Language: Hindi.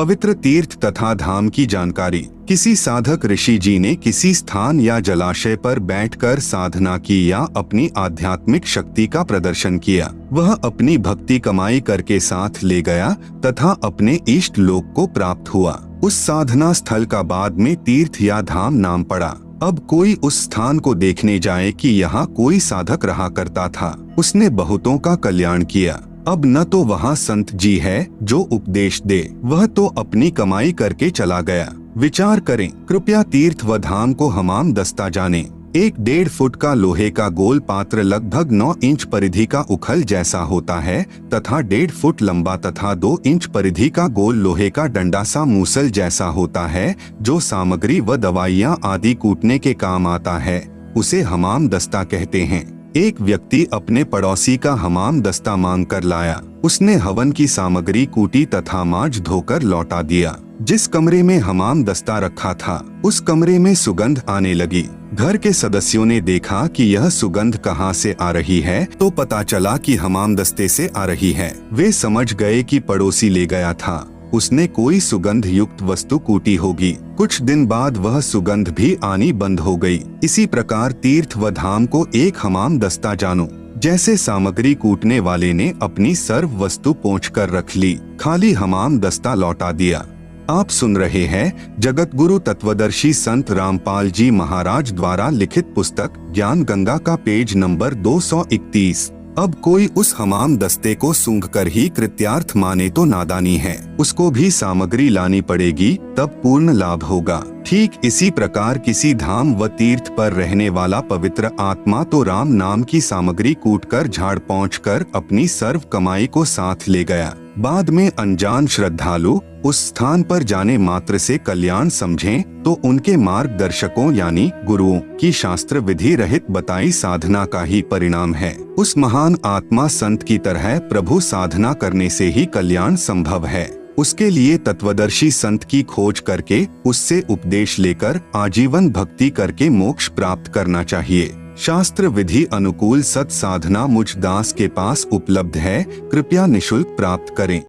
पवित्र तीर्थ तथा धाम की जानकारी। किसी साधक ऋषि जी ने किसी स्थान या जलाशय पर बैठकर साधना की या अपनी आध्यात्मिक शक्ति का प्रदर्शन किया। वह अपनी भक्ति कमाई करके साथ ले गया तथा अपने इष्ट लोक को प्राप्त हुआ। उस साधना स्थल का बाद में तीर्थ या धाम नाम पड़ा। अब कोई उस स्थान को देखने जाए कि यहाँ कोई साधक रहा करता था, उसने बहुतों का कल्याण किया। अब न तो वहाँ संत जी है जो उपदेश दे, वह तो अपनी कमाई करके चला गया। विचार करें, कृपया तीर्थ व धाम को हमाम दस्ता जाने। एक 1.5 फुट का लोहे का गोल पात्र लगभग 9 इंच परिधि का उखल जैसा होता है तथा 1.5 फुट लंबा तथा 2 इंच परिधि का गोल लोहे का डंडा सा मूसल जैसा होता है, जो सामग्री व दवाइयाँ आदि कूटने के काम आता है। उसे हमाम दस्ता कहते हैं। एक व्यक्ति अपने पड़ोसी का हमाम दस्ता मांग कर लाया। उसने हवन की सामग्री कूटी तथा मांज धोकर लौटा दिया। जिस कमरे में हमाम दस्ता रखा था, उस कमरे में सुगंध आने लगी। घर के सदस्यों ने देखा कि यह सुगंध कहाँ से आ रही है, तो पता चला कि हमाम दस्ते से आ रही है। वे समझ गए कि पड़ोसी ले गया था, उसने कोई सुगंध युक्त वस्तु कूटी होगी। कुछ दिन बाद वह सुगंध भी आनी बंद हो गई। इसी प्रकार तीर्थ व धाम को एक हमाम दस्ता जानो। जैसे सामग्री कूटने वाले ने अपनी सर्व वस्तु पोंछकर रख ली, खाली हमाम दस्ता लौटा दिया। आप सुन रहे हैं जगत गुरु तत्वदर्शी संत रामपाल जी महाराज द्वारा लिखित पुस्तक ज्ञान गंगा का पेज नंबर 231। अब कोई उस हमाम दस्ते को सूंघकर ही कृत्यार्थ माने तो नादानी है। उसको भी सामग्री लानी पड़ेगी, तब पूर्ण लाभ होगा। ठीक इसी प्रकार किसी धाम व तीर्थ पर रहने वाला पवित्र आत्मा तो राम नाम की सामग्री कूटकर झाड़ पोंछकर अपनी सर्व कमाई को साथ ले गया। बाद में अनजान श्रद्धालु उस स्थान पर जाने मात्र से कल्याण समझें तो उनके मार्गदर्शकों यानी गुरुओं की शास्त्र विधि रहित बताई साधना का ही परिणाम है। उस महान आत्मा संत की तरह प्रभु साधना करने से ही कल्याण संभव है। उसके लिए तत्वदर्शी संत की खोज करके उससे उपदेश लेकर आजीवन भक्ति करके मोक्ष प्राप्त करना चाहिए। शास्त्र विधि अनुकूल सत साधना मुझ दास के पास उपलब्ध है, कृपया निशुल्क प्राप्त करें।